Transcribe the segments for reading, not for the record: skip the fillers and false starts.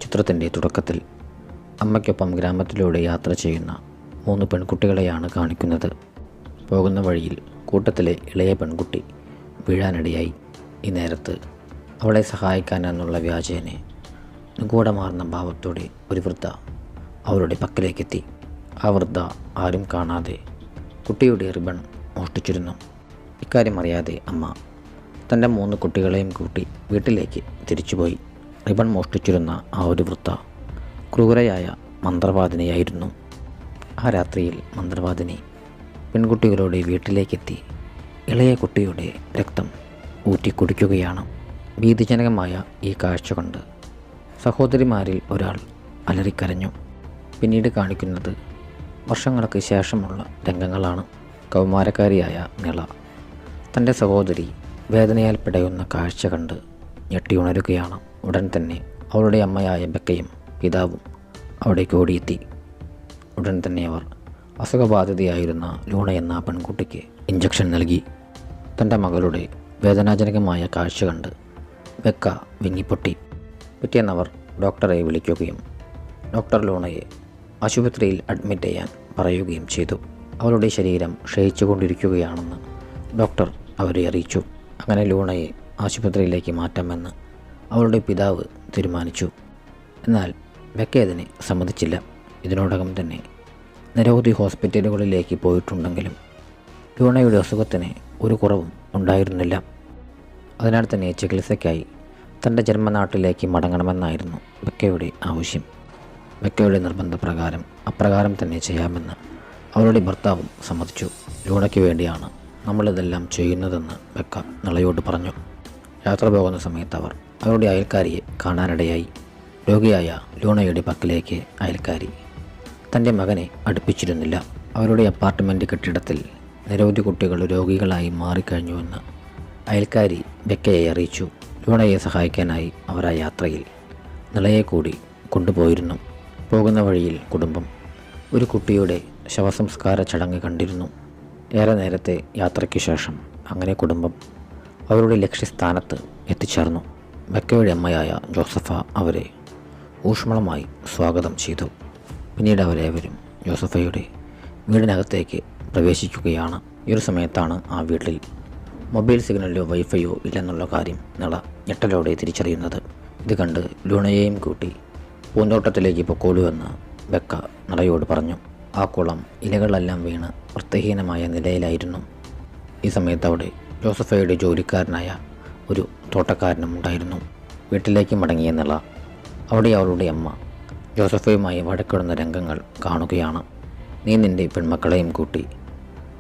ചിത്രത്തിൻ്റെ തുടക്കത്തിൽ അമ്മയ്ക്കൊപ്പം ഗ്രാമത്തിലൂടെ യാത്ര ചെയ്യുന്ന 3 പെൺകുട്ടികളെയാണ് കാണിക്കുന്നത്. പോകുന്ന വഴിയിൽ കൂട്ടത്തിലെ ഇളയ പെൺകുട്ടി വീഴാനിടയായി. ഈ നേരത്ത് അവളെ സഹായിക്കാനെന്നുള്ള വ്യാജേനെ നിഗൂഢമാർന്ന ഭാവത്തോടെ ഒരു വൃദ്ധ അവരുടെ പക്കലേക്കെത്തി. ആ വൃദ്ധ ആരും കാണാതെ കുട്ടിയുടെ റിബൺ മോഷ്ടിച്ചിരുന്നു. ഇക്കാര്യം അറിയാതെ അമ്മ തൻ്റെ 3 കുട്ടികളെയും കൂട്ടി വീട്ടിലേക്ക് തിരിച്ചുപോയി. റിബൺ മോഷ്ടിച്ചിരുന്ന ആ ഒരു വൃദ്ധ ക്രൂരയായ മന്ത്രവാദിനിയായിരുന്നു. ആ രാത്രിയിൽ മന്ത്രവാദിനി പെൺകുട്ടികളുടെ വീട്ടിലേക്കെത്തി ഇളയ കുട്ടിയുടെ രക്തം ഊറ്റിക്കുടിക്കുകയാണ്. ഭീതിജനകമായ ഈ കാഴ്ച കണ്ട് സഹോദരിമാരിൽ ഒരാൾ അലറിക്കരഞ്ഞു. പിന്നീട് കാണിക്കുന്നത് വർഷങ്ങൾക്ക് ശേഷമുള്ള രംഗങ്ങളാണ്. കൗമാരക്കാരിയായ നിള തൻ്റെ സഹോദരി വേദനയാൽ പിടയുന്ന കാഴ്ച കണ്ട് ഞെട്ടിയുണരുകയാണ്. ഉടൻ തന്നെ അവളുടെ അമ്മയായ ബെക്കയും പിതാവും അവിടേക്ക് ഓടിയെത്തി. ഉടൻ തന്നെ അവർ അസുഖബാധിതയായിരുന്ന ലൂണ എന്ന പെൺകുട്ടിക്ക് ഇഞ്ചക്ഷൻ നൽകി. തൻ്റെ മകളുടെ വേദനാജനകമായ കാഴ്ച കണ്ട് ബെക്ക വിങ്ങിപ്പൊട്ടി. പിറ്റേന്നവർ ഡോക്ടറെ വിളിക്കുകയും ഡോക്ടർ ലൂണയെ ആശുപത്രിയിൽ അഡ്മിറ്റ് ചെയ്യാൻ പറയുകയും ചെയ്തു. അവളുടെ ശരീരം ക്ഷയിച്ചുകൊണ്ടിരിക്കുകയാണെന്ന് ഡോക്ടർ അവരെ അറിയിച്ചു. അങ്ങനെ ലൂണയെ ആശുപത്രിയിലേക്ക് മാറ്റാമെന്ന് അവളുടെ പിതാവ് തീരുമാനിച്ചു. എന്നാൽ ബെക്ക അതിനെ സമ്മതിച്ചില്ല. ഇതിനോടകം തന്നെ നിരവധി ഹോസ്പിറ്റലുകളിലേക്ക് പോയിട്ടുണ്ടെങ്കിലും ലൂണയുടെ അസുഖത്തിന് ഒരു കുറവും ഉണ്ടായിരുന്നില്ല. അതിനാൽ തന്നെ ചികിത്സയ്ക്കായി തൻ്റെ ജന്മനാട്ടിലേക്ക് മടങ്ങണമെന്നായിരുന്നു ബെക്കയുടെ ആവശ്യം. ബെക്കയുടെ നിർബന്ധപ്രകാരം അപ്രകാരം തന്നെ ചെയ്യാമെന്ന് അവളുടെ ഭർത്താവും സമ്മതിച്ചു. ലൂണയ്ക്ക് വേണ്ടിയാണ് നമ്മളിതെല്ലാം ചെയ്യുന്നതെന്ന് ബെക്ക നിളയോട് പറഞ്ഞു. യാത്ര പോകുന്ന സമയത്ത് അവർ അവരുടെ അയൽക്കാരിയെ കാണാനിടയായി. രോഗിയായ ലൂണയുടെ പക്കലേക്ക് അയൽക്കാരി തൻ്റെ മകനെ അടുപ്പിച്ചിരുന്നില്ല. അവരുടെ അപ്പാർട്ട്മെൻറ്റ് കെട്ടിടത്തിൽ നിരവധി കുട്ടികൾ രോഗികളായി മാറിക്കഴിഞ്ഞുവെന്ന് അയൽക്കാരി ബെക്കയെ അറിയിച്ചു. ലൂണയെ സഹായിക്കാനായി അവർ ആ യാത്രയിൽ നിളയെ കൂടി കൊണ്ടുപോയിരുന്നു. പോകുന്ന വഴിയിൽ കുടുംബം ഒരു കുട്ടിയുടെ ശവസംസ്കാര ചടങ്ങ് കണ്ടിരുന്നു. ഏറെ നേരത്തെ യാത്രയ്ക്ക് ശേഷം അങ്ങനെ കുടുംബം അവരുടെ ലക്ഷ്യസ്ഥാനത്ത് എത്തിച്ചേർന്നു. ബെക്കയുടെ അമ്മയായ ജോസഫ അവരെ ഊഷ്മളമായി സ്വാഗതം ചെയ്തു. പിന്നീട് അവരേവരും ജോസഫയുടെ വീടിനകത്തേക്ക് പ്രവേശിക്കുകയാണ്. ഈ ഒരു സമയത്താണ് ആ വീട്ടിൽ മൊബൈൽ സിഗ്നലിലോ വൈഫൈയോ ഇല്ലെന്നുള്ള കാര്യം നിള ഞെട്ടലോടെ തിരിച്ചറിയുന്നത്. ഇത് കണ്ട് ലൂണയെയും കൂട്ടി പൂന്തോട്ടത്തിലേക്ക് പൊക്കോളുവെന്ന് ബെക്ക നിളയോട് പറഞ്ഞു. ആ കുളം ഇലകളെല്ലാം വീണ് വൃത്തിഹീനമായ നിലയിലായിരുന്നു. ഈ സമയത്ത് അവിടെ ജോസഫയുടെ ജോലിക്കാരനായ ഒരു തോട്ടക്കാരനും ഉണ്ടായിരുന്നു. വീട്ടിലേക്ക് മടങ്ങിയ നിള അവിടെ അവളുടെ അമ്മ ജോസഫയുമായി വഴക്കിടുന്ന രംഗങ്ങൾ കാണുകയാണ്. നീ നിൻ്റെ പെൺമക്കളെയും കൂട്ടി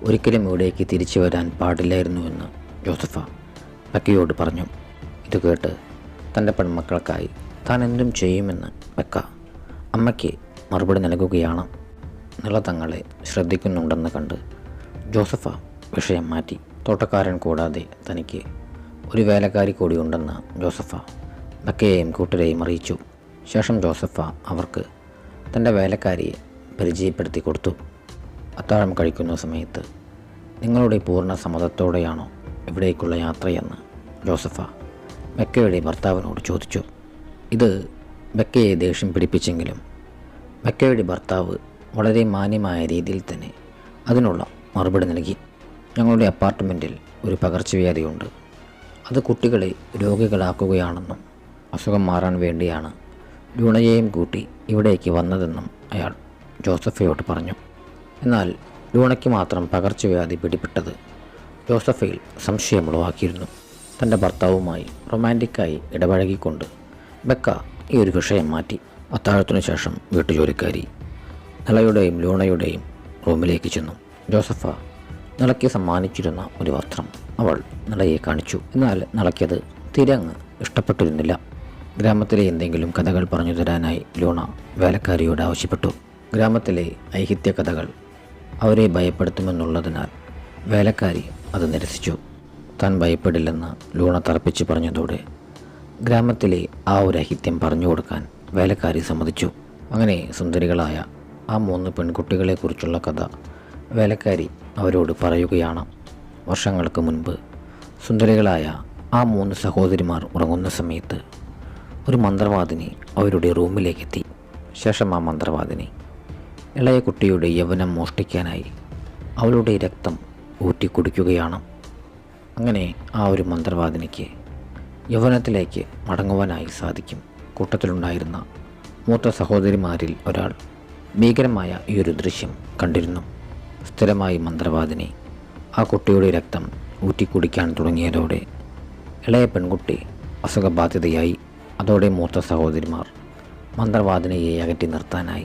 ഒരിക്കലും ഇവിടേക്ക് തിരിച്ചു വരാൻ പാടില്ലായിരുന്നുവെന്ന് ജോസഫ ബെക്കയോട് പറഞ്ഞു. ഇത് കേട്ട് തൻ്റെ പെൺമക്കൾക്കായി താൻ എന്തും ചെയ്യുമെന്ന് ബെക്ക അമ്മയ്ക്ക് മറുപടി നൽകുകയാണ്. നിള തങ്ങളെ ശ്രദ്ധിക്കുന്നുണ്ടെന്ന് കണ്ട് ജോസഫ വിഷയം മാറ്റി. തോട്ടക്കാരൻ കൂടാതെ തനിക്ക് ഒരു വേലക്കാരി കൂടിയുണ്ടെന്ന് ജോസഫ ബെക്കയെയും കൂട്ടരെയും അറിയിച്ചു. ശേഷം ജോസഫ അവർക്ക് തൻ്റെ വേലക്കാരിയെ പരിചയപ്പെടുത്തി കൊടുത്തു. അത്താഴം കഴിക്കുന്ന സമയത്ത് നിങ്ങളുടെ പൂർണ്ണ സമ്മതത്തോടെയാണോ ഇവിടേക്കുള്ള യാത്രയെന്ന് ജോസഫ ബെക്കയുടെ ഭർത്താവിനോട് ചോദിച്ചു. ഇത് ബെക്കയെ ദേഷ്യം പിടിപ്പിച്ചെങ്കിലും ബെക്കയുടെ ഭർത്താവ് വളരെ മാന്യമായ രീതിയിൽ തന്നെ അതിനുള്ള മറുപടി നൽകി. ഞങ്ങളുടെ അപ്പാർട്ട്മെൻറ്റിൽ ഒരു പകർച്ചവ്യാധിയുണ്ട്. അത് കുട്ടികളെ രോഗികളാക്കുകയാണെന്നും അസുഖം മാറാൻ വേണ്ടിയാണ് ലൂണയെയും കൂട്ടി ഇവിടേക്ക് വന്നതെന്നും അയാൾ ജോസഫയോട് പറഞ്ഞു. എന്നാൽ ലൂണയ്ക്ക് മാത്രം പകർച്ചവ്യാധി പിടിപെട്ടത് ജോസഫയിൽ സംശയമുളവാക്കിയിരുന്നു. തൻ്റെ ഭർത്താവുമായി റൊമാൻറ്റിക്കായി ഇടപഴകിക്കൊണ്ട് ബെക്ക ഈ ഒരു വിഷയം മാറ്റി. അത്താഴത്തിനു ശേഷം വീട്ടുജോലിക്കാരി നിളയുടെയും ലൂണയുടെയും റൂമിലേക്ക് ചെന്നു. ജോസഫ നിളയ്ക്ക് സമ്മാനിച്ചിരുന്ന ഒരു വസ്ത്രം അവൾ നിളയെ കാണിച്ചു. എന്നാൽ നിളയ്ക്കത് തീരെ അങ്ങ് ഇഷ്ടപ്പെട്ടിരുന്നില്ല. ഗ്രാമത്തിലെ എന്തെങ്കിലും കഥകൾ പറഞ്ഞു തരാനായി ലൂണ വേലക്കാരിയോട് ആവശ്യപ്പെട്ടു. ഗ്രാമത്തിലെ ഐഹിത്യ കഥകൾ അവരെ ഭയപ്പെടുത്തുമെന്നുള്ളതിനാൽ വേലക്കാരി അത് നിരസിച്ചു. താൻ ഭയപ്പെടില്ലെന്ന് ലൂണ തറപ്പിച്ച് പറഞ്ഞതോടെ ഗ്രാമത്തിലെ ആ ഒരു ഐഹിത്യം പറഞ്ഞു കൊടുക്കാൻ വേലക്കാരി സമ്മതിച്ചു. അങ്ങനെ സുന്ദരികളായ ആ 3 പെൺകുട്ടികളെക്കുറിച്ചുള്ള കഥ വേലക്കാരി അവരോട് പറയുകയാണ്. വർഷങ്ങൾക്ക് മുൻപ് സുന്ദരികളായ ആ 3 സഹോദരിമാർ ഉറങ്ങുന്ന സമയത്ത് ഒരു മന്ത്രവാദിനി അവരുടെ റൂമിലേക്കെത്തി. ശേഷം ആ മന്ത്രവാദിനി ഇളയ കുട്ടിയുടെ യൗവനം മോഷ്ടിക്കാനായി അവളുടെ രക്തം ഊറ്റിക്കുടിക്കുകയാണ്. അങ്ങനെ ആ ഒരു മന്ത്രവാദിനിക്ക് യൗവനത്തിലേക്ക് മടങ്ങുവാനായി സാധിക്കും. കൂട്ടത്തിലുണ്ടായിരുന്ന മൂത്ത സഹോദരിമാരിൽ ഒരാൾ ഭീകരമായ ഈ ഒരു ദൃശ്യം കണ്ടിരുന്നു. സ്ഥിരമായി മന്ത്രവാദിനി ആ കുട്ടിയുടെ രക്തം ഊറ്റിക്കുടിക്കാൻ തുടങ്ങിയതോടെ ഇളയ പെൺകുട്ടി അസുഖബാധിതയായി. അതോടെ മൂത്ത സഹോദരിമാർ മന്ത്രവാദിനിയെ അകറ്റി നിർത്താനായി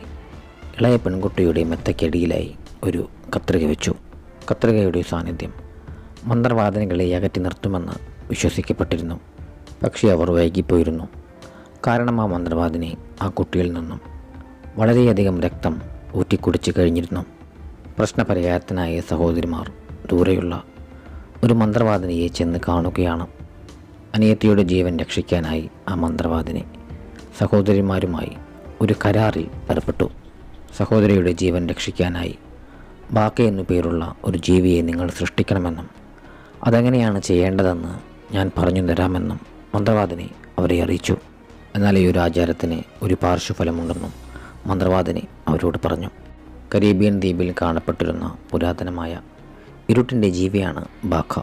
ഇളയ പെൺകുട്ടിയുടെ മെത്തയ്ക്കടിയിലായി ഒരു കത്രിക വെച്ചു. കത്രികയുടെ സാന്നിധ്യം മന്ത്രവാദിനികളെ അകറ്റി നിർത്തുമെന്ന് വിശ്വസിക്കപ്പെട്ടിരുന്നു. പക്ഷേ അവർ വൈകിപ്പോയിരുന്നു. കാരണം ആ മന്ത്രവാദിനി ആ കുട്ടിയിൽ നിന്നും വളരെയധികം രക്തം ഊറ്റിക്കുടിച്ച് കഴിഞ്ഞിരുന്നു. പ്രശ്നപരിഹാരത്തിനായ സഹോദരിമാർ ദൂരെയുള്ള ഒരു മന്ത്രവാദിനിയെ ചെന്ന് കാണുകയാണ്. അനിയത്തിയുടെ ജീവൻ രക്ഷിക്കാനായി ആ മന്ത്രവാദിനി സഹോദരിമാരുമായി ഒരു കരാറിൽ ഏർപ്പെട്ടു. സഹോദരിയുടെ ജീവൻ രക്ഷിക്കാനായി ബാക്ക എന്നു പേരുള്ള ഒരു ജീവിയെ നിങ്ങൾ സൃഷ്ടിക്കണമെന്നും അതെങ്ങനെയാണ് ചെയ്യേണ്ടതെന്ന് ഞാൻ പറഞ്ഞു തരാമെന്നും മന്ത്രവാദിനി അവരെ അറിയിച്ചു. എന്നാൽ ഈ ഒരു ആചാരത്തിന് ഒരു പാർശ്വഫലമുണ്ടെന്നും മന്ത്രവാദിനി അവരോട് പറഞ്ഞു. കരീബിയൻ ദ്വീപിൽ കാണപ്പെട്ടിരുന്ന പുരാതനമായ ഇരുട്ടിൻ്റെ ജീവിയാണ് ബാക്ക.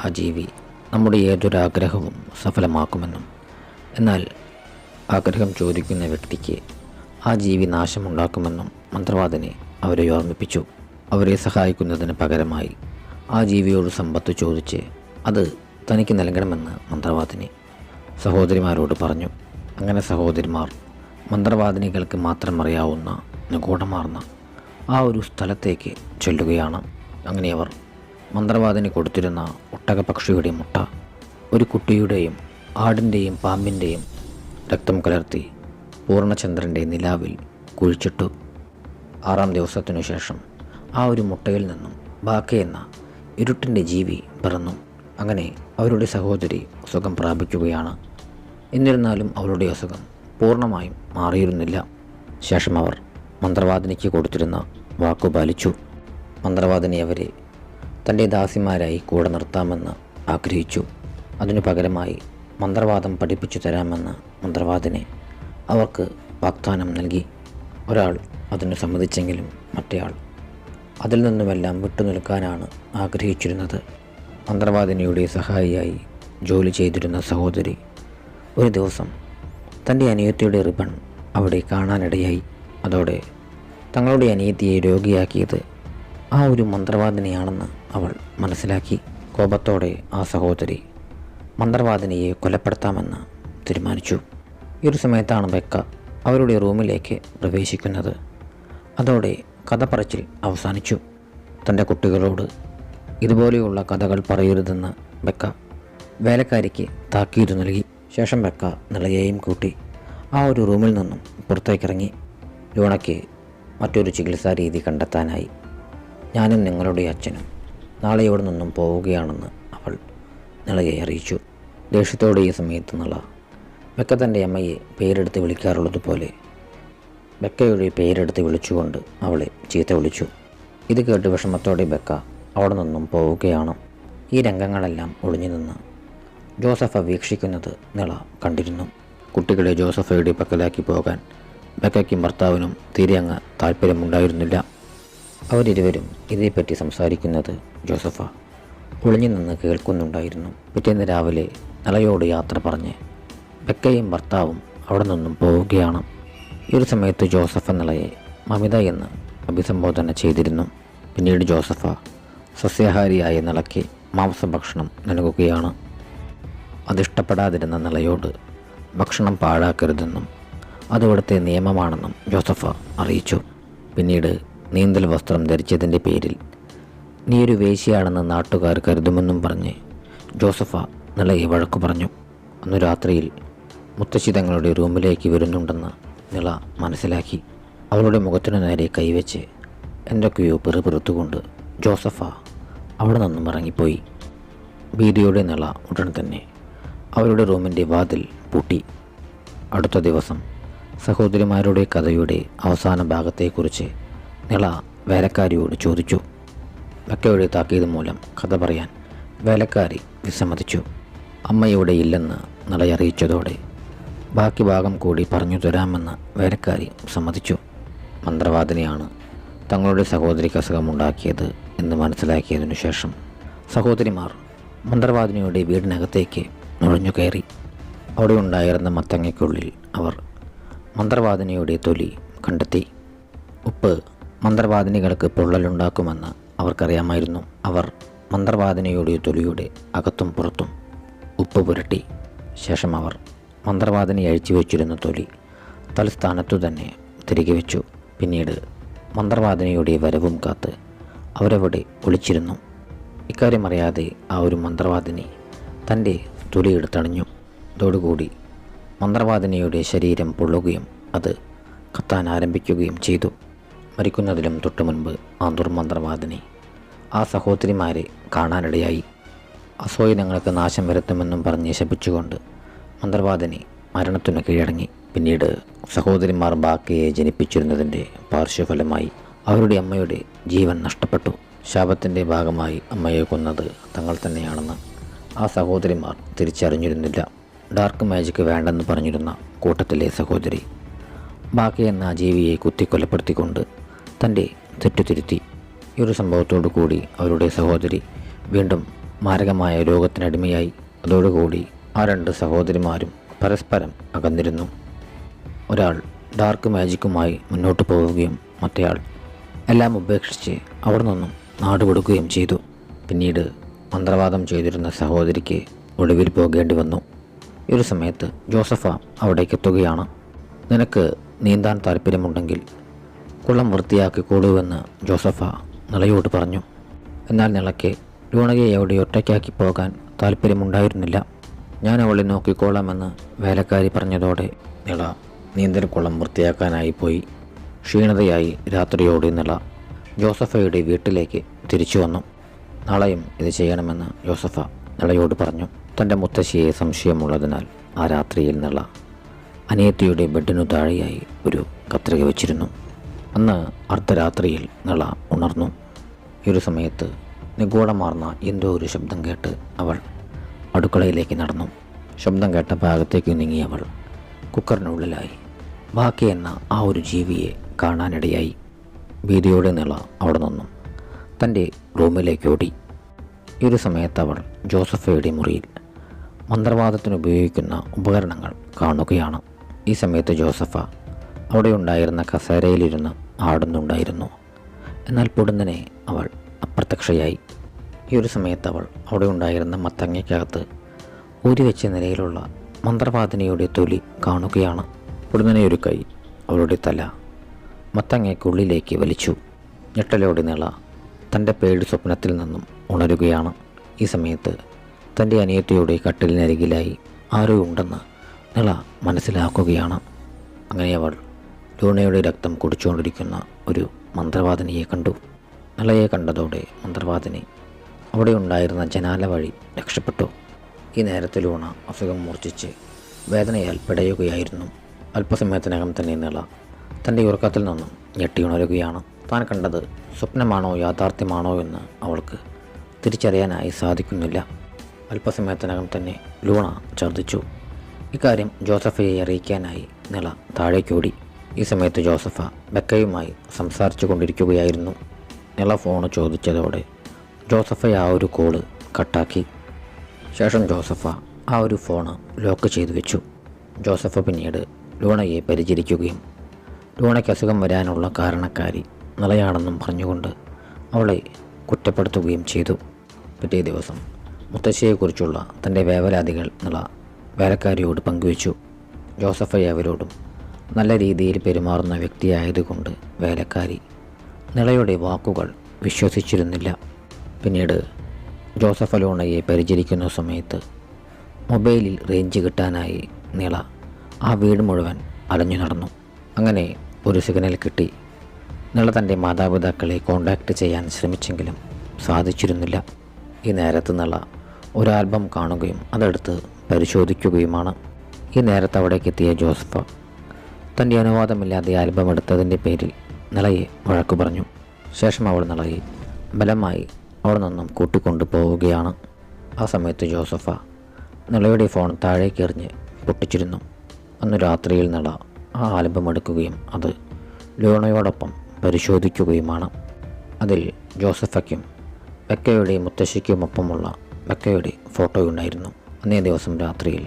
ആ ജീവി നമ്മുടെ ഏതൊരാഗ്രഹവും സഫലമാക്കുമെന്നും എന്നാൽ ആഗ്രഹം ചോദിക്കുന്ന വ്യക്തിക്ക് ആ ജീവി നാശമുണ്ടാക്കുമെന്നും മന്ത്രവാദിനി അവരെ ഓർമ്മിപ്പിച്ചു. അവരെ സഹായിക്കുന്നതിന് പകരമായി ആ ജീവിയോട് സമ്പത്ത് ചോദിച്ച് അത് തനിക്ക് നൽകണമെന്ന് മന്ത്രവാദിനി സഹോദരിമാരോട് പറഞ്ഞു. അങ്ങനെ സഹോദരിമാർ മന്ത്രവാദിനികൾക്ക് മാത്രം അറിയാവുന്ന നിഗൂഢമാർന്ന ആ ഒരു സ്ഥലത്തേക്ക് ചെല്ലുകയാണ്. അങ്ങനെ അവർ മന്ത്രവാദിനി കൊടുത്തിരുന്ന ഒട്ടകപക്ഷിയുടെ മുട്ട ഒരു കുട്ടിയുടെയും ആടിൻ്റെയും പാമ്പിൻ്റെയും രക്തം കലർത്തി പൂർണ്ണചന്ദ്രൻ്റെ നിലാവിൽ കുഴിച്ചിട്ടു. 6-ാം ദിവസത്തിനു ശേഷം ആ ഒരു മുട്ടയിൽ നിന്നും ബാക്കയെന്ന ഇരുട്ടിൻ്റെ ജീവി പിറന്നു. അങ്ങനെ അവരുടെ സഹോദരി സുഖം പ്രാപിക്കുകയാണ്. എന്നിരുന്നാലും അവളുടെ അസുഖം പൂർണ്ണമായും മാറിയിരുന്നില്ല. ശേഷം അവർ മന്ത്രവാദിനിക്ക് കൊടുത്തിരുന്ന വാക്കു പാലിച്ചു. മന്ത്രവാദിനി അവരെ തൻ്റെ ദാസിമാരായി കൂടെ നിർത്താമെന്ന് ആഗ്രഹിച്ചു. അതിനു പകരമായി മന്ത്രവാദം പഠിപ്പിച്ചു തരാമെന്ന് മന്ത്രവാദിനി അവർക്ക് വാഗ്ദാനം നൽകി. ഒരാൾ അതിന് സമ്മതിച്ചെങ്കിലും മറ്റേയാൾ അതിൽ നിന്നുമെല്ലാം വിട്ടുനിൽക്കാനാണ് ആഗ്രഹിച്ചിരുന്നത്. മന്ത്രവാദിനിയുടെ സഹായിയായി ജോലി ചെയ്തിരുന്ന സഹോദരി ഒരു ദിവസം തൻ്റെ അനിയത്തിയുടെ റിബൺ അവിടെ കാണാനിടയായി. അതോടെ തങ്ങളുടെ അനിയത്തിയെ രോഗിയാക്കിയത് ആ ഒരു മന്ത്രവാദിനിയാണെന്ന് അവൾ മനസ്സിലാക്കി. കോപത്തോടെ ആ സഹോദരി മന്ത്രവാദിനിയെ കൊലപ്പെടുത്താമെന്ന് തീരുമാനിച്ചു. ഈ ഒരു സമയത്താണ് ബെക്ക അവരുടെ റൂമിലേക്ക് പ്രവേശിക്കുന്നത്. അതോടെ കഥ പറച്ചിൽ അവസാനിച്ചു. തൻ്റെ കുട്ടികളോട് ഇതുപോലെയുള്ള കഥകൾ പറയരുതെന്ന് ബെക്ക വേലക്കാരിക്ക് താക്കീത് നൽകി. ശേഷം ബെക്ക നിളയെയും കൂട്ടി ആ ഒരു റൂമിൽ നിന്നും പുറത്തേക്കിറങ്ങി. ലൂണയ്ക്ക് മറ്റൊരു ചികിത്സാ രീതി കണ്ടെത്താനായി ഞാനും നിങ്ങളുടെ അച്ഛനും നാളെ ഇവിടെ നിന്നും പോവുകയാണെന്ന് അവൾ നിളയെ അറിയിച്ചു. ദേഷ്യത്തോടെ ഈ സമയത്ത് നിള ബെക്ക തൻ്റെ അമ്മയെ പേരെടുത്ത് വിളിക്കാറുള്ളതുപോലെ ബെക്കയുടെ പേരെടുത്ത് വിളിച്ചുകൊണ്ട് അവളെ ചീത്ത വിളിച്ചു. ഇത് കേട്ട് വിഷമത്തോടെ ബെക്ക അവിടെ നിന്നും പോവുകയാണ്. ഈ രംഗങ്ങളെല്ലാം ഒളിഞ്ഞു നിന്ന് ജോസഫ വീക്ഷിക്കുന്നത് നിള കണ്ടിരുന്നു. കുട്ടികളെ ജോസഫയുടെ പക്കലാക്കി പോകാൻ ബെക്കയ്ക്കും ഭർത്താവിനും തീരെ അങ്ങ് താല്പര്യമുണ്ടായിരുന്നില്ല. അവരിരുവരും ഇതേപ്പറ്റി സംസാരിക്കുന്നത് ജോസഫ ഒളിഞ്ഞു നിന്ന് കേൾക്കുന്നുണ്ടായിരുന്നു. പിറ്റേന്ന് രാവിലെ നിളയോട് യാത്ര പറഞ്ഞ് ബെക്കയും ഭർത്താവും അവിടെ നിന്നും പോവുകയാണ്. ഈ ഒരു സമയത്ത് ജോസഫ നിളയെ മമിത എന്ന് അഭിസംബോധന ചെയ്തിരുന്നു. പിന്നീട് ജോസഫ സസ്യാഹാരിയായ നിളയ്ക്ക് മാംസഭക്ഷണം നൽകുകയാണ്. അതിഷ്ടപ്പെടാതിരുന്ന നിളയോട് ഭക്ഷണം പാഴാക്കരുതെന്നും അതിവിടുത്തെ നിയമമാണെന്നും ജോസഫ അറിയിച്ചു. പിന്നീട് നീന്തൽ വസ്ത്രം ധരിച്ചതിൻ്റെ പേരിൽ നീ ഒരു വേശ്യയാണെന്ന് നാട്ടുകാർ കരുതുമെന്നും പറഞ്ഞ് ജോസഫ നിളയെ വഴക്കു പറഞ്ഞു. അന്നു രാത്രിയിൽ മുത്തശ്ശി തങ്ങളുടെ റൂമിലേക്ക് വരുന്നുണ്ടെന്ന് നിള മനസ്സിലാക്കി. അവളുടെ മുഖത്തിനു നേരെ കൈവച്ച് എന്തൊക്കെയോ പിറുപിറുത്തുകൊണ്ട് ജോസഫ അവിടെ നിന്നും ഇറങ്ങിപ്പോയി. ഭീതിയോടെ നിള ഉടൻ തന്നെ അവരുടെ റൂമിൻ്റെ വാതിൽ പൂട്ടി. അടുത്ത ദിവസം സഹോദരിമാരുടെ കഥയുടെ അവസാന ഭാഗത്തെക്കുറിച്ച് നിള വേലക്കാരിയോട് ചോദിച്ചു. ബെക്കയുടെ താക്കീത് മൂലം കഥ പറയാൻ വേലക്കാരി വിസമ്മതിച്ചു. അമ്മ ഇവിടെ ഇല്ലെന്ന് നിള അറിയിച്ചതോടെ ബാക്കി ഭാഗം കൂടി പറഞ്ഞു തരാമെന്ന് വേലക്കാരി സമ്മതിച്ചു. മന്ത്രവാദിനിയാണ് തങ്ങളുടെ സഹോദരിക്ക് അസുഖമുണ്ടാക്കിയത് എന്ന് മനസ്സിലാക്കിയതിനു ശേഷം സഹോദരിമാർ മന്ത്രവാദിനിയുടെ വീടിനകത്തേക്ക് നുഴഞ്ഞു കയറി. അവിടെ ഉണ്ടായിരുന്ന മത്തങ്ങയ്ക്കുള്ളിൽ അവർ മന്ത്രവാദിനിയുടെ തൊലി കണ്ടെത്തി. ഉപ്പ് മന്ത്രവാദിനികൾക്ക് പൊള്ളലുണ്ടാക്കുമെന്ന് അവർക്കറിയാമായിരുന്നു. അവർ മന്ത്രവാദിനിയുടെ തൊലിയുടെ അകത്തും പുറത്തും ഉപ്പ് പുരട്ടി. ശേഷം അവർ മന്ത്രവാദിനി അഴിച്ചു വെച്ചിരുന്ന തൊലി തലസ്ഥാനത്തു തന്നെ തിരികെ വെച്ചു. പിന്നീട് മന്ത്രവാദിനിയുടെ വരവും കാത്ത് അവരവിടെ ഒളിച്ചിരുന്നു. ഇക്കാര്യം അറിയാതെ ആ ഒരു മന്ത്രവാദിനി തൻ്റെ തൊലിയെടുത്തണിഞ്ഞു. അതോടുകൂടി മന്ത്രവാദിനിയുടെ ശരീരം പൊള്ളുകയും അത് കത്താൻ ആരംഭിക്കുകയും ചെയ്തു. മരിക്കുന്നതിലും തൊട്ടു മുൻപ് ആ ദുർമന്ത്രവാദിനി ആ സഹോദരിമാരെ കാണാനിടയായി. അസൂയ ഞങ്ങൾക്ക് നാശം വരുത്തുമെന്നും പറഞ്ഞ് ശപിച്ചുകൊണ്ട് മന്ത്രവാദിനി മരണത്തിനു കീഴടങ്ങി. പിന്നീട് സഹോദരിമാർ ബാക്കിയെ ജനിപ്പിച്ചിരുന്നതിൻ്റെ പാർശ്വഫലമായി അവരുടെ അമ്മയുടെ ജീവൻ നഷ്ടപ്പെട്ടു. ശാപത്തിൻ്റെ ഭാഗമായി അമ്മയെ കൊന്നത് തങ്ങൾ തന്നെയാണെന്ന് ആ സഹോദരിമാർ തിരിച്ചറിഞ്ഞിരുന്നില്ല. ഡാർക്ക് മാജിക് വേണ്ടെന്ന് പറഞ്ഞിരുന്ന കൂട്ടത്തിലെ സഹോദരി ബാക്കി എന്ന ജീവിയെ കുത്തിക്കൊലപ്പെടുത്തിക്കൊണ്ട് തൻ്റെ തെറ്റുതിരുത്തി. ഈ ഒരു സംഭവത്തോടു കൂടി അവരുടെ സഹോദരി വീണ്ടും മാരകമായ രോഗത്തിനടിമയായി. അതോടുകൂടി ആ രണ്ട് സഹോദരിമാരും പരസ്പരം അകന്നിരുന്നു. ഒരാൾ ഡാർക്ക് മാജിക്കുമായി മുന്നോട്ട് പോവുകയും മറ്റേയാൾ എല്ലാം ഉപേക്ഷിച്ച് അവിടെ നിന്നും നാടുവിടുകയും ചെയ്തു. പിന്നീട് മന്ത്രവാദം ചെയ്തിരുന്ന സഹോദരിക്ക് ഒളിവിൽ പോകേണ്ടി വന്നു. ഈ ഒരു സമയത്ത് ജോസഫ അവിടേക്ക് എത്തുകയാണ്. നിനക്ക് നീന്താൻ താല്പര്യമുണ്ടെങ്കിൽ കുളം വൃത്തിയാക്കിക്കോളൂവെന്ന് ജോസഫ നിളയോട് പറഞ്ഞു. എന്നാൽ നിളയ്ക്ക് ലൂണയെ എവിടെ ഒറ്റയ്ക്കാക്കി പോകാൻ താല്പര്യമുണ്ടായിരുന്നില്ല. ഞാൻ അവളെ നോക്കിക്കോളാമെന്ന് വേലക്കാരി പറഞ്ഞതോടെ നിള നീന്തൽക്കുളം വൃത്തിയാക്കാനായി പോയി. ക്ഷീണിതയായി രാത്രിയോടെ നിള ജോസഫയുടെ വീട്ടിലേക്ക് തിരിച്ചു വന്നു. നാളെയും ഇത് ചെയ്യണമെന്ന് ജോസഫ നിളയോട് പറഞ്ഞു. തൻ്റെ മുത്തശ്ശിയെ സംശയമുള്ളതിനാൽ ആ രാത്രിയിൽ നിള അനിയത്തിയുടെ ബെഡിനു താഴെയായി ഒരു കത്രിക വെച്ചിരുന്നു. അന്ന് അർദ്ധരാത്രിയിൽ നിള ഉണർന്നു. ഈ ഒരു സമയത്ത് നിഗൂഢമാർന്ന എന്തോ ഒരു ശബ്ദം കേട്ട് അവൾ അടുക്കളയിലേക്ക് നടന്നു. ശബ്ദം കേട്ട ഭാഗത്തേക്ക് നീങ്ങി അവൾ കുക്കറിനുള്ളിലായി ബാക്കി എന്ന ആ ഒരു ജീവിയെ കാണാനിടയായി. ഭീതിയോടെ നിള അവിടെ നിന്നും തൻ്റെ റൂമിലേക്ക് ഓടി. ഈ ഒരു സമയത്ത് അവൾ ജോസഫയുടെ മുറിയിൽ മന്ത്രവാദത്തിന് ഉപയോഗിക്കുന്ന ഉപകരണങ്ങൾ കാണുകയാണ്. ഈ സമയത്ത് ജോസഫ അവിടെ ഉണ്ടായിരുന്ന കസേരയിലിരുന്ന് ആടുന്നുണ്ടായിരുന്നു. എന്നാൽ പൊടുന്നനെ അവൾ അപ്രത്യക്ഷയായി. ഈ ഒരു സമയത്ത് അവൾ അവിടെ ഉണ്ടായിരുന്ന മത്തങ്ങയ്ക്കകത്ത് ഊരിവെച്ച നിലയിലുള്ള മന്ത്രവാദിനിയുടെ തൊലി കാണുകയാണ്. പൊടുന്നനെ ഒരു കൈ അവളുടെ തല മത്തങ്ങയ്ക്കുള്ളിലേക്ക് വലിച്ചു. ഞെട്ടലോടെ നിള തൻ്റെ പേടി സ്വപ്നത്തിൽ നിന്നും ഉണരുകയാണ്. ഈ സമയത്ത് തൻ്റെ അനിയത്തിയുടെ കട്ടിലിനരികിലായി ആരോ ഉണ്ടെന്ന് നിള മനസ്സിലാക്കുകയാണ്. അങ്ങനെ അവൾ ലൂണയുടെ രക്തം കുടിച്ചുകൊണ്ടിരിക്കുന്ന ഒരു മന്ത്രവാദിനിയെ കണ്ടു. നിളയെ കണ്ടതോടെ മന്ത്രവാദിനി അവിടെ ഉണ്ടായിരുന്ന ജനാല വഴി രക്ഷപ്പെട്ടു. ഈ നേരത്തെ ലൂണ അസുഖം മൂർച്ഛിച്ച് വേദനയാൽ പിടയുകയായിരുന്നു. അല്പസമയത്തിനകം തന്നെ നിള തൻ്റെ ഉറക്കത്തിൽ നിന്നും ഞെട്ടിയുണരുകയാണ്. താൻ കണ്ടത് സ്വപ്നമാണോ യാഥാർത്ഥ്യമാണോ എന്ന് അവൾക്ക് തിരിച്ചറിയാനായി സാധിക്കുന്നില്ല. അല്പസമയത്തിനകം തന്നെ ലൂണ ഛർദ്ദിച്ചു. ഇക്കാര്യം ജോസഫയെ അറിയിക്കാനായി നിള താഴേക്കോടി. ഈ സമയത്ത് ജോസഫ ബെക്കയുമായി സംസാരിച്ചു കൊണ്ടിരിക്കുകയായിരുന്നു. നിള ഫോണ് ചോദിച്ചതോടെ ജോസഫ ആ ഒരു കോള് കട്ടാക്കി. ശേഷം ജോസഫ ആ ഒരു ഫോണ് ലോക്ക് ചെയ്തു വെച്ചു. ജോസഫ പിന്നീട് ലൂണയെ പരിചരിക്കുകയും ലൂണയ്ക്ക് അസുഖം വരാനുള്ള കാരണക്കാരി നിളയാണെന്നും പറഞ്ഞുകൊണ്ട് അവളെ കുറ്റപ്പെടുത്തുകയും ചെയ്തു. പിറ്റേ ദിവസം മുത്തശ്ശിയെക്കുറിച്ചുള്ള തൻ്റെ വേവലാതികൾ നിള വേലക്കാരിയോട് പങ്കുവച്ചു. ജോസഫയെ അവരോടും നല്ല രീതിയിൽ പെരുമാറുന്ന വ്യക്തിയായതുകൊണ്ട് വേലക്കാരി നിളയുടെ വാക്കുകൾ വിശ്വസിച്ചിരുന്നില്ല. പിന്നീട് ജോസഫ ലൂണയെ പരിചരിക്കുന്ന സമയത്ത് മൊബൈലിൽ റേഞ്ച് കിട്ടാനായി നിള ആ വീട് മുഴുവൻ അലഞ്ഞു നടന്നു. അങ്ങനെ ഒരു സിഗ്നൽ കിട്ടി. നിള തൻ്റെ മാതാപിതാക്കളെ കോണ്ടാക്ട് ചെയ്യാൻ ശ്രമിച്ചെങ്കിലും സാധിച്ചിരുന്നില്ല. ഈ നേരത്ത് നിള ഒരു ആൽബം കാണുകയും അതെടുത്ത് പരിശോധിക്കുകയുമാണ്. ഈ നേരത്ത് അവിടേക്ക് എത്തിയ ജോസഫ തൻ്റെ അനുവാദമില്ലാതെ ആൽബം എടുത്തതിൻ്റെ പേരിൽ നിളയെ വഴക്കു പറഞ്ഞു. ശേഷം അവൾ നിളയെ ബലമായി അവിടെ നിന്നും കൂട്ടിക്കൊണ്ടു പോവുകയാണ്. ആ സമയത്ത് ജോസഫ നിളയുടെ ഫോൺ താഴേക്കെറിഞ്ഞ് പൊട്ടിച്ചിരുന്നു. അന്ന് രാത്രിയിൽ നിള ആ ആൽബം എടുക്കുകയും അത് ലൂണയോടൊപ്പം പരിശോധിക്കുകയുമാണ്. അതിൽ ജോസഫയ്ക്കും ബെക്കയുടെ മുത്തശ്ശിക്കുമൊപ്പമുള്ള ബെക്കയുടെ ഫോട്ടോയുണ്ടായിരുന്നു. അന്നേ ദിവസം രാത്രിയിൽ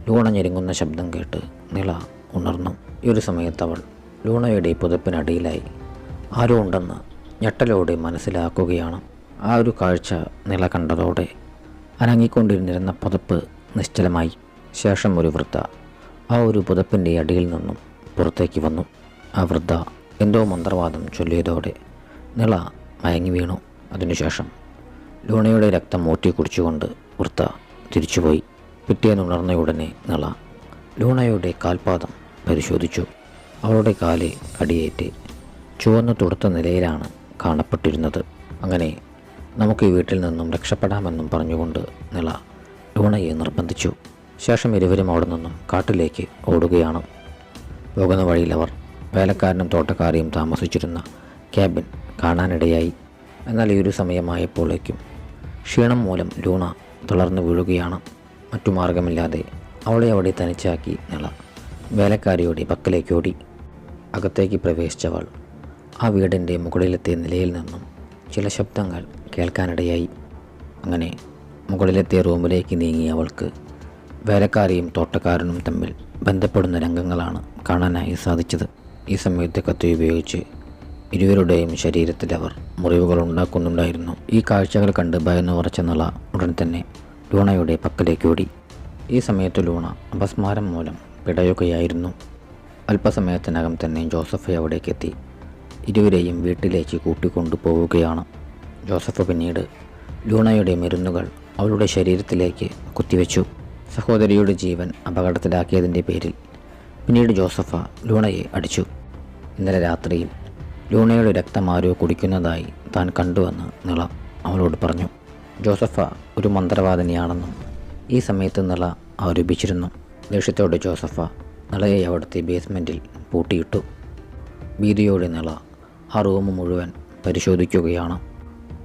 ലൂണ ഞെരുങ്ങുന്ന ശബ്ദം കേട്ട് നിള ഉണർന്നു. ഈ ഒരു സമയത്ത് അവൾ ലൂണയുടെ പുതപ്പിനടിയിലായി ആരോ ഉണ്ടെന്ന് ഞെട്ടലോടെ മനസ്സിലാക്കുകയാണ്. ആ ഒരു കാഴ്ച നിള കണ്ടതോടെ അനങ്ങിക്കൊണ്ടിരുന്നിരുന്ന പുതപ്പ് നിശ്ചലമായി. ശേഷം ഒരു വൃദ്ധ ആ ഒരു പുതപ്പിൻ്റെ അടിയിൽ നിന്നും പുറത്തേക്ക് വന്നു. ആ വൃദ്ധ എന്തോ മന്ത്രവാദം ചൊല്ലിയതോടെ നിള മയങ്ങി വീണു. അതിനുശേഷം ലൂണയുടെ രക്തം ഊറ്റി കുടിച്ചുകൊണ്ട് വൃദ്ധ തിരിച്ചുപോയി. പിറ്റേന്ന് ഉണർന്നയുടനെ നിള ലൂണയുടെ കാൽപാദം പരിശോധിച്ചു. അവളുടെ കാല് കടിയേറ്റ് ചുവന്നു തുടുത്ത നിലയിലാണ് കാണപ്പെട്ടിരുന്നത്. അങ്ങനെ നമുക്ക് ഈ വീട്ടിൽ നിന്നും രക്ഷപ്പെടാമെന്നും പറഞ്ഞുകൊണ്ട് നിള ലൂണയെ നിർബന്ധിച്ചു. ശേഷം ഇരുവരും അവിടെ നിന്നും കാട്ടിലേക്ക് ഓടുകയാണ്. പോകുന്ന വഴിയിൽ അവർ വേലക്കാരനും തോട്ടക്കാരെയും താമസിച്ചിരുന്ന ക്യാബിൻ കാണാനിടയായി. എന്നാൽ ഈ ഒരു സമയമായപ്പോഴേക്കും ക്ഷീണം മൂലം ലൂണ തളർന്നു വീഴുകയാണ്. മറ്റു മാർഗമില്ലാതെ അവളെ അവിടെ തനിച്ചാക്കി നിള വേലക്കാരിയുടെ പക്കലേക്ക് ഓടി. അകത്തേക്ക് പ്രവേശിച്ചവൾ ആ വീടിൻ്റെ മുകളിലത്തെ നിലയിൽ നിന്നും ചില ശബ്ദങ്ങൾ കേൾക്കാനിടയായി. അങ്ങനെ മുകളിലത്തെ റൂമിലേക്ക് നീങ്ങിയ അവൾക്ക് വേലക്കാരിയും തോട്ടക്കാരനും തമ്മിൽ ബന്ധപ്പെടുന്ന രംഗങ്ങളാണ് കാണാനായി സാധിച്ചത്. ഈ സമയത്ത് കത്തി ഉപയോഗിച്ച് ഇരുവരുടെയും ശരീരത്തിൽ അവർ മുറിവുകൾ ഉണ്ടാക്കുന്നുണ്ടായിരുന്നു. ഈ കാഴ്ചകൾ കണ്ട് ഭയന്നു ഉറച്ച നിള ഉടൻ തന്നെ ലൂണയുടെ പക്കലേക്ക് ഓടി. ഈ സമയത്ത് ലൂണ അപസ്മാരം മൂലം പിടയുകയായിരുന്നു. അല്പസമയത്തിനകം തന്നെ ജോസഫ് അവിടേക്ക് എത്തി ഇരുവരെയും വീട്ടിലേക്ക് കൂട്ടിക്കൊണ്ടു പോവുകയാണ്. ജോസഫ് പിന്നീട് ലൂണയുടെ മരുന്നുകൾ അവളുടെ ശരീരത്തിലേക്ക് കുത്തിവെച്ചു. സഹോദരിയുടെ ജീവൻ അപകടത്തിലാക്കിയതിൻ്റെ പേരിൽ പിന്നീട് ജോസഫ ലൂണയെ അടിച്ചു. ഇന്നലെ രാത്രിയിൽ ലൂണയുടെ രക്തം ആരോ കുടിക്കുന്നതായി താൻ കണ്ടുവെന്ന് നിള അവളോട് പറഞ്ഞു. ജോസഫ ഒരു മന്ത്രവാദിനിയാണെന്നും ഈ സമയത്ത് നിള ആരോപിച്ചിരുന്നു. ദേഷ്യത്തോടെ ജോസഫ നിളയെ അവിടുത്തെ ബേസ്മെൻറ്റിൽ പൂട്ടിയിട്ടു. ഭീതിയോടെ നിള ആ റൂം മുഴുവൻ പരിശോധിക്കുകയാണ്.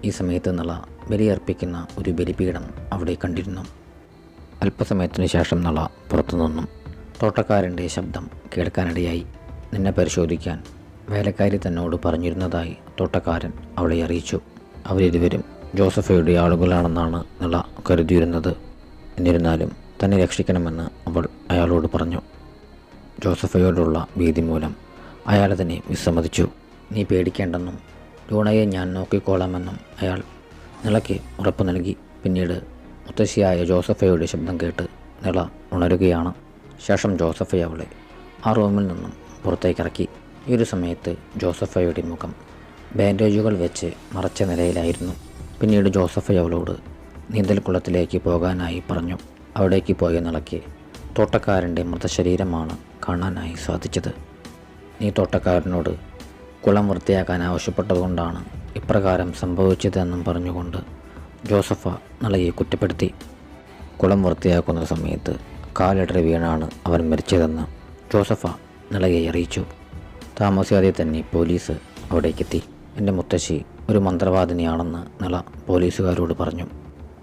ഈ സമയത്ത് നിള ബലിയർപ്പിക്കുന്ന ഒരു ബലിപീഠം അവിടെ കണ്ടിരുന്നു. അല്പസമയത്തിന് ശേഷം നിള പുറത്തുനിന്നും തോട്ടക്കാരൻ്റെ ശബ്ദം കേൾക്കാനിടയായി. നിന്നെ പരിശോധിക്കാൻ വേലക്കാരി തന്നോട് പറഞ്ഞിരുന്നതായി തോട്ടക്കാരൻ അവളെ അറിയിച്ചു. അവരിരുവരും ജോസഫയുടെ ആളുകളാണെന്നാണ് നിള കരുതിയിരുന്നത്. എന്നിരുന്നാലും തന്നെ രക്ഷിക്കണമെന്ന് അവൾ അയാളോട് പറഞ്ഞു. ജോസഫയോടുള്ള ഭീതി മൂലം അയാൾ തന്നെ വിസമ്മതിച്ചു. നീ പേടിക്കേണ്ടെന്നും ലൂണയെ ഞാൻ നോക്കിക്കോളാമെന്നും അയാൾ നിളയ്ക്ക് ഉറപ്പു നൽകി. പിന്നീട് മുത്തശ്ശിയായ ജോസഫയുടെ ശബ്ദം കേട്ട് നിള ഉണരുകയാണ്. ശേഷം ജോസഫയെ അവളെ ആ റൂമിൽ നിന്നും പുറത്തേക്കിറക്കി. ഈ ഒരു സമയത്ത് ജോസഫയുടെ മുഖം ബാൻഡേജുകൾ വെച്ച് മറച്ച നിലയിലായിരുന്നു. പിന്നീട് ജോസഫ അവളോട് നീന്തൽക്കുളത്തിലേക്ക് പോകാനായി പറഞ്ഞു. അവിടേക്ക് പോയ നിളയ്ക്ക് തോട്ടക്കാരൻ്റെ മൃതശരീരമാണ് കാണാനായി സാധിച്ചത്. നീ തോട്ടക്കാരനോട് കുളം വൃത്തിയാക്കാൻ ആവശ്യപ്പെട്ടതുകൊണ്ടാണ് ഇപ്രകാരം സംഭവിച്ചതെന്നും പറഞ്ഞുകൊണ്ട് ജോസഫ നിളയെ കുറ്റപ്പെടുത്തി. കുളം വൃത്തിയാക്കുന്ന സമയത്ത് കാലിടറി വീണാണ് അവൻ മരിച്ചതെന്ന് ജോസഫ നിളയെ അറിയിച്ചു. താമസിയാതെ തന്നെ പോലീസ് അവിടേക്കെത്തി. എൻ്റെ മുത്തശ്ശി ഒരു മന്ത്രവാദിനിയാണെന്ന് നിള പോലീസുകാരോട് പറഞ്ഞു.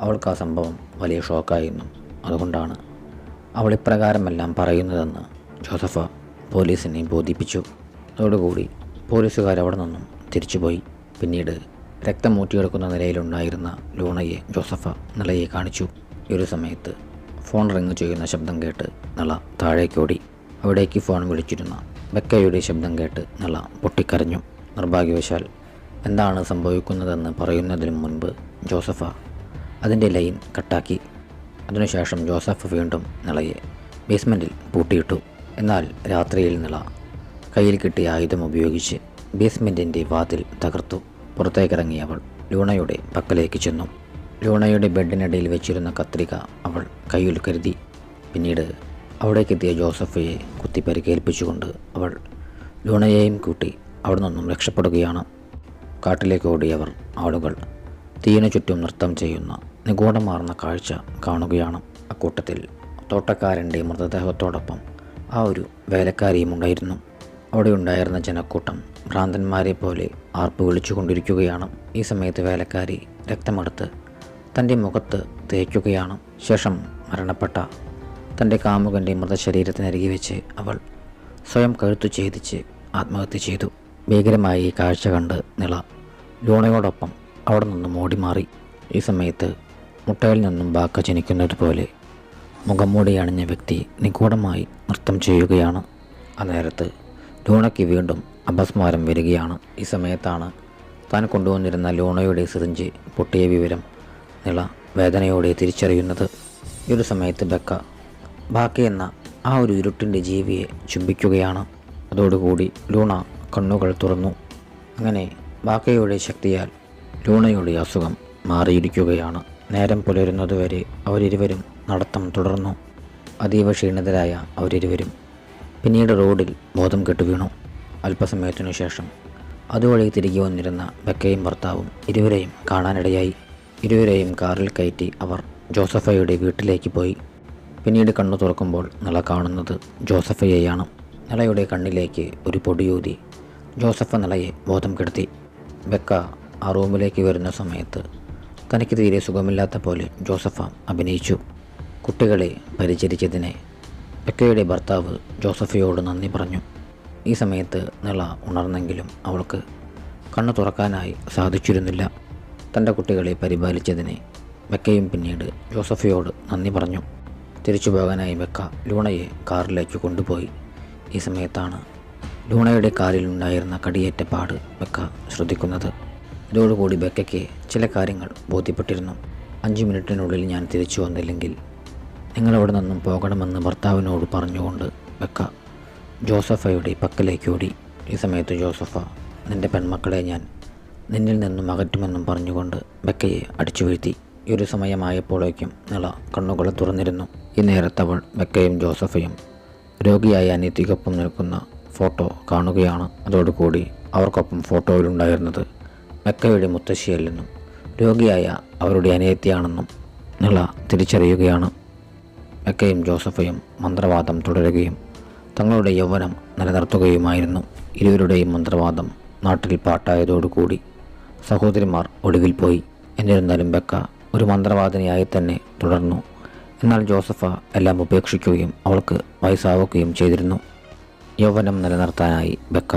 അവൾക്ക് ആ സംഭവം വലിയ ഷോക്കായിരുന്നു. അതുകൊണ്ടാണ് അവൾ ഇപ്രകാരമെല്ലാം പറയുന്നതെന്ന് ജോസഫ പോലീസിനെ ബോധിപ്പിച്ചു. അതോടുകൂടി പോലീസുകാർ അവിടെ നിന്നും തിരിച്ചുപോയി. പിന്നീട് രക്തമൂറ്റിയെടുക്കുന്ന നിലയിലുണ്ടായിരുന്ന ലൂണയെ ജോസഫ നിളയെ കാണിച്ചു. ഈ ഒരു സമയത്ത് ഫോൺ റിങ് ചെയ്യുന്ന ശബ്ദം കേട്ട് നിള താഴേക്കോടി. അവിടേക്ക് ഫോൺ വിളിച്ചിരുന്ന ബെക്കയുടെ ശബ്ദം കേട്ട് നിള പൊട്ടിക്കരഞ്ഞു. നിർഭാഗ്യവശാൽ എന്താണ് സംഭവിക്കുന്നതെന്ന് പറയുന്നതിന് മുൻപ് ജോസഫ അതിൻ്റെ ലൈൻ കട്ടാക്കി. അതിനുശേഷം ജോസഫ് വീണ്ടും നിളയെ ബേസ്മെൻറ്റിൽ പൂട്ടിയിട്ടു. എന്നാൽ രാത്രിയിൽ നിള കയ്യിൽ കിട്ടിയ ആയുധം ഉപയോഗിച്ച് ബേസ്മെൻറ്റിൻ്റെ വാതിൽ തകർത്തു. പുറത്തേക്കിറങ്ങി അവൾ ലൂണയുടെ പക്കലേക്ക് ചെന്നു. ലൂണയുടെ ബെഡിനടിയിൽ വെച്ചിരുന്ന കത്രിക അവൾ കയ്യിൽ കരുതി. പിന്നീട് അവിടേക്കെത്തിയ ജോസഫയെ കുത്തി പരിക്കേൽപ്പിച്ചുകൊണ്ട് അവൾ ലൂണയെയും കൂട്ടി അവിടെ നിന്നും രക്ഷപ്പെടുകയാണ്. കാട്ടിലേക്ക് ഓടിയവർ ആളുകൾ തീയിനു ചുറ്റും നൃത്തം ചെയ്യുന്ന നിഗൂഢമാർന്ന കാഴ്ച കാണുകയാണ്. അക്കൂട്ടത്തിൽ തോട്ടക്കാരൻ്റെ മൃതദേഹത്തോടൊപ്പം ആ ഒരു വേലക്കാരിയും ഉണ്ടായിരുന്നു. അവിടെ ഉണ്ടായിരുന്ന ജനക്കൂട്ടം ഭ്രാന്തന്മാരെ പോലെ ആർപ്പ് വിളിച്ചുകൊണ്ടിരിക്കുകയാണ്. ഈ സമയത്ത് വേലക്കാരി രക്തമെടുത്ത് തൻ്റെ മുഖത്ത് തേക്കുകയാണ്. ശേഷം മരണപ്പെട്ട തൻ്റെ കാമുകൻ്റെ മൃതശരീരത്തിനരികെ വെച്ച് അവൾ സ്വയം കഴുത്തു ഛേദിച്ച് ആത്മഹത്യ ചെയ്തു. ഭീകരമായ ഈ കാഴ്ച കണ്ട് നിള ലൂണയോടൊപ്പം അവിടെ നിന്നും ഓടി മാറി. ഈ സമയത്ത് മുട്ടയിൽ നിന്നും ബാക്ക ജനിക്കുന്നത് പോലെ മുഖംമൂടി അണിഞ്ഞ വ്യക്തി നിഗൂഢമായി നൃത്തം ചെയ്യുകയാണ്. അന്നേരത്ത് ലൂണയ്ക്ക് വീണ്ടും അപസ്മാരം വരികയാണ്. ഈ സമയത്താണ് താൻ കൊണ്ടുവന്നിരുന്ന ലൂണയുടെ സിറിഞ്ച് പൊട്ടിയ വിവരം നിള വേദനയോടെ തിരിച്ചറിയുന്നത്. ഈ ഒരു സമയത്ത് ബെക്ക ബാക്കി എന്ന ആ ഒരു ഇരുട്ടിൻ്റെ ജീവിയെ ചുംബിക്കുകയാണ്. അതോടുകൂടി ലൂണ കണ്ണുകൾ തുറന്നു. അങ്ങനെ ബാക്കയുടെ ശക്തിയാൽ ലൂണയുടെ അസുഖം മാറിയിരിക്കുകയാണ്. നേരം പുലരുന്നതുവരെ അവരിരുവരും നടത്തം തുടർന്നു. അതീവ ക്ഷീണിതരായ അവരിരുവരും പിന്നീട് റോഡിൽ ബോധം കെട്ടു വീണു. അല്പസമയത്തിനു ശേഷം അതുവഴി തിരികെ വന്നിരുന്ന ബെക്കയും ഭർത്താവും ഇരുവരെയും കാണാനിടയായി. ഇരുവരെയും കാറിൽ കയറ്റി അവർ ജോസഫയുടെ വീട്ടിലേക്ക് പോയി. പിന്നീട് കണ്ണു തുറക്കുമ്പോൾ നിള കാണുന്നത് ജോസഫയെയാണ്. നിളയുടെ കണ്ണിലേക്ക് ഒരു പൊടിയൂതി ജോസഫ നിളയെ ബോധം കെടുത്തി. ബെക്ക ആ റൂമിലേക്ക് വരുന്ന സമയത്ത് തനിക്ക് തീരെ സുഖമില്ലാത്ത പോലെ ജോസഫ അഭിനയിച്ചു. കുട്ടികളെ പരിചരിച്ചതിനെ ബെക്കയുടെ ഭർത്താവ് ജോസഫയോട് നന്ദി പറഞ്ഞു. ഈ സമയത്ത് നിള ഉണർന്നെങ്കിലും അവൾക്ക് കണ്ണു തുറക്കാനായി സാധിച്ചിരുന്നില്ല. തൻ്റെ കുട്ടികളെ പരിപാലിച്ചതിനെ ബെക്കയും പിന്നീട് ജോസഫയോട് നന്ദി പറഞ്ഞു. തിരിച്ചു പോകാനായി ബെക്ക ലൂണയെ കാറിലേക്ക് കൊണ്ടുപോയി. ഈ സമയത്താണ് ലൂണയുടെ കാലിലുണ്ടായിരുന്ന കടിയേറ്റ പാട് ബെക്ക ശ്രദ്ധിക്കുന്നത്. ഇതോടുകൂടി ബെക്കയ്ക്ക് ചില കാര്യങ്ങൾ ബോധ്യപ്പെട്ടിരുന്നു. 5 മിനിറ്റിനുള്ളിൽ ഞാൻ തിരിച്ചു വന്നില്ലെങ്കിൽ നിങ്ങളവിടെ നിന്നും പോകണമെന്ന് ഭർത്താവിനോട് പറഞ്ഞുകൊണ്ട് ബെക്ക ജോസഫയുടെ പക്കലേക്ക് ഓടി. ഈ സമയത്ത് ജോസഫ, നിൻ്റെ പെൺമക്കളെ ഞാൻ നിന്നിൽ നിന്നും അകറ്റുമെന്നും പറഞ്ഞുകൊണ്ട് ബെക്കയെ അടിച്ചു വീഴ്ത്തി. ഈ ഒരു സമയമായപ്പോഴേക്കും നിള കണ്ണുകൾ തുറന്നിരുന്നു. ഈ നേരത്തവൾ ബെക്കയും ജോസഫയും രോഗിയായ അനിയത്തിക്കൊപ്പം നിൽക്കുന്ന ഫോട്ടോ കാണുകയാണ്. അതോടുകൂടി അവർക്കൊപ്പം ഫോട്ടോയിലുണ്ടായിരുന്നത് ബെക്കയുടെ മുത്തശ്ശിയല്ലെന്നും രോഗിയായ അവരുടെ അനിയത്തിയാണെന്നും നിള തിരിച്ചറിയുകയാണ്. ബെക്കയും ജോസഫയും മന്ത്രവാദം തുടരുകയും തങ്ങളുടെ യൗവനം നിലനിർത്തുകയുമായിരുന്നു. ഇരുവരുടെയും മന്ത്രവാദം നാട്ടിൽ പാട്ടായതോടുകൂടി സഹോദരിമാർ ഒടുവിൽ പോയി. എന്നിരുന്നാലും ബെക്ക ഒരു മന്ത്രവാദിനിയായി തന്നെ തുടർന്നു. എന്നാൽ ജോസഫ എല്ലാം ഉപേക്ഷിക്കുകയും അവൾക്ക് വയസ്സാവുകയും ചെയ്തിരുന്നു. യൗവനം നിലനിർത്താനായി ബെക്ക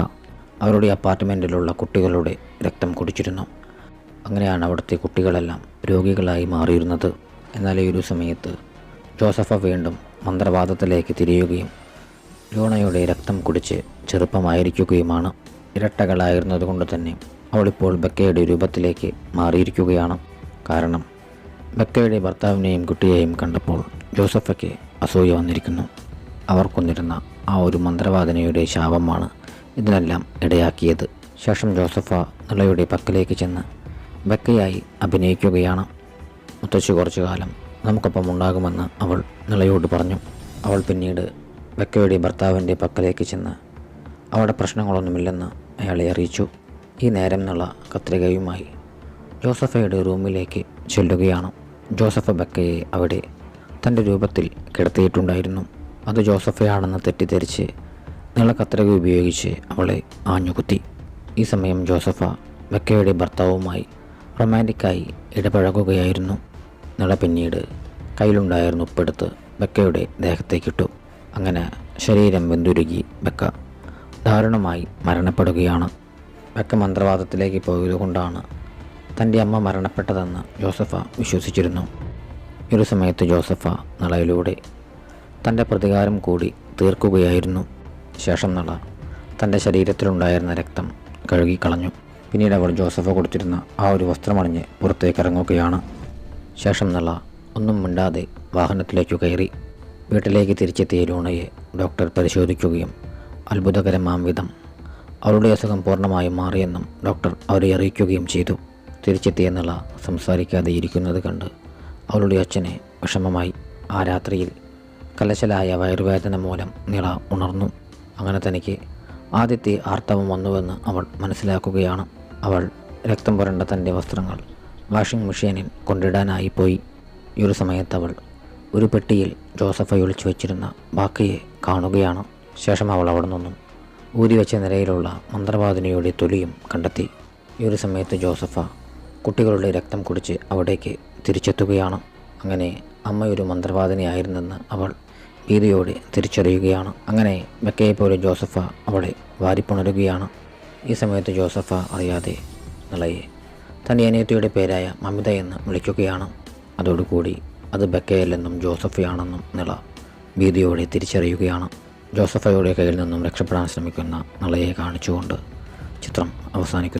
അവരുടെ അപ്പാർട്ട്മെൻറ്റിലുള്ള കുട്ടികളുടെ രക്തം കുടിച്ചിരുന്നു. അങ്ങനെയാണ് അവിടുത്തെ കുട്ടികളെല്ലാം രോഗികളായി മാറിയിരുന്നത്. എന്നാൽ ഈ ഒരു സമയത്ത് ജോസഫ വീണ്ടും മന്ത്രവാദത്തിലേക്ക് തിരിയുകയും ലൂണയുടെ രക്തം കുടിച്ച് ചെറുപ്പമായിരിക്കുകയുമാണ്. ഇരട്ടകളായിരുന്നതുകൊണ്ട് തന്നെ അവളിപ്പോൾ ബെക്കയുടെ രൂപത്തിലേക്ക് മാറിയിരിക്കുകയാണ്. കാരണം ബെക്കയുടെ ഭർത്താവിനെയും കുട്ടിയെയും കണ്ടപ്പോൾ ജോസഫയ്ക്ക് അസൂയ വന്നിരിക്കുന്നു. അവർ കൊന്നിരുന്ന ആ ഒരു മന്ത്രവാദിനിയുടെ ശാപമാണ് ഇതിനെല്ലാം ഇടയാക്കിയത്. ശേഷം ജോസഫ നിളയുടെ പക്കലേക്ക് ചെന്ന് ബെക്കയായി അഭിനയിക്കുകയാണ്. മുത്തശ്ശി കുറച്ചു കാലം നമുക്കൊപ്പം ഉണ്ടാകുമെന്ന് അവൾ നിളയോട് പറഞ്ഞു. അവൾ പിന്നീട് ബെക്കയുടെ ഭർത്താവിൻ്റെ പക്കലേക്ക് ചെന്ന് അവിടെ പ്രശ്നങ്ങളൊന്നുമില്ലെന്ന് അയാളെ അറിയിച്ചു. ഈ നേരം നിള കത്രികയുമായി ജോസഫയുടെ റൂമിലേക്ക് ചെല്ലുകയാണ്. ജോസഫ ബെക്കയെ അവിടെ തൻ്റെ രൂപത്തിൽ കിടത്തിയിട്ടുണ്ടായിരുന്നു. അത് ജോസഫയാണെന്ന് തെറ്റിദ്ധരിച്ച് നിള കത്രിക ഉപയോഗിച്ച് അവളെ ആഞ്ഞുകുത്തി. ഈ സമയം ജോസഫ ബെക്കയുടെ ഭർത്താവുമായി റൊമാൻറ്റിക്കായി ഇടപഴകുകയായിരുന്നു. നിള പിന്നീട് കയ്യിലുണ്ടായിരുന്ന ഉപ്പെടുത്ത് ബെക്കയുടെ ദേഹത്തേക്കിട്ടു. അങ്ങനെ ശരീരം വെന്തുരുകി ബെക്ക ദാരുണമായി മരണപ്പെടുകയാണ്. ബെക്ക മന്ത്രവാദത്തിലേക്ക് പോയതുകൊണ്ടാണ് തൻ്റെ അമ്മ മരണപ്പെട്ടതെന്ന് ജോസഫ വിശ്വസിച്ചിരുന്നു. ഈ ഒരു സമയത്ത് ജോസഫ നിളയിലൂടെ തൻ്റെ പ്രതികാരം കൂടി തീർക്കുകയായിരുന്നു. ശേഷം നിള തൻ്റെ ശരീരത്തിലുണ്ടായിരുന്ന രക്തം കഴുകിക്കളഞ്ഞു. പിന്നീട് അവൾ ജോസഫ കൊടുത്തിരുന്ന ആ ഒരു വസ്ത്രമണിഞ്ഞ് പുറത്തേക്ക് ഇറങ്ങുകയാണ്. ശേഷം നിള ഒന്നും മിണ്ടാതെ വാഹനത്തിലേക്ക് കയറി. വീട്ടിലേക്ക് തിരിച്ചെത്തിയ ലൂണയെ ഡോക്ടർ പരിശോധിക്കുകയും അത്ഭുതകരമാം വിധം അവളുടെ അസുഖം പൂർണ്ണമായും മാറിയെന്നും ഡോക്ടർ അവരെ അറിയിക്കുകയും ചെയ്തു. തിരിച്ചെത്തിയ നിള സംസാരിക്കാതെ ഇരിക്കുന്നത് കണ്ട് അവളുടെ അച്ഛനെ വിഷമമായി. ആ രാത്രിയിൽ കലശലായ വയറുവേദന മൂലം നിള ഉണർന്നു. അങ്ങനെ തനിക്ക് ആദ്യത്തെ ആർത്തവം വന്നുവെന്ന് അവൾ മനസ്സിലാക്കുകയാണ്. അവൾ രക്തം പുരണ്ട തൻ്റെ വസ്ത്രങ്ങൾ വാഷിംഗ് മെഷീനിൽ കൊണ്ടിടാനായി പോയി. ഈ ഒരു സമയത്ത് അവൾ ഒരു പെട്ടിയിൽ ജോസഫ ഒളിച്ചു വെച്ചിരുന്ന ബാക്കയെ കാണുകയാണ്. ശേഷം അവൾ അവിടെ നിന്നും ഊരിവെച്ച നിലയിലുള്ള മന്ത്രവാദിനിയുടെ തൊലിയും കണ്ടെത്തി. ഈ ഒരു സമയത്ത് ജോസഫ കുട്ടികളുടെ രക്തം കുടിച്ച് അവിടേക്ക് തിരിച്ചെത്തുകയാണ്. അങ്ങനെ അമ്മയൊരു മന്ത്രവാദിനിയായിരുന്നെന്ന് അവൾ ഭീതിയോടെ തിരിച്ചറിയുകയാണ്. അങ്ങനെ ബെക്കയെപ്പോലെ ജോസഫ അവളെ വാരിപ്പുണരുകയാണ്. ഈ സമയത്ത് ജോസഫ അറിയാതെ നിളയെ തൻ്റെ അനിയത്തിയുടെ പേരായ മമിത എന്ന് വിളിക്കുകയാണ്. അതോടുകൂടി അത് ബെക്കയല്ലെന്നും ജോസഫയാണെന്നും നിള ഭീതിയോടെ തിരിച്ചറിയുകയാണ്. ജോസഫയുടെ കയ്യിൽ നിന്നും രക്ഷപ്പെടാൻ ശ്രമിക്കുന്ന നിളയെ കാണിച്ചുകൊണ്ട് ചിത്രം അവസാനിക്കുന്നു.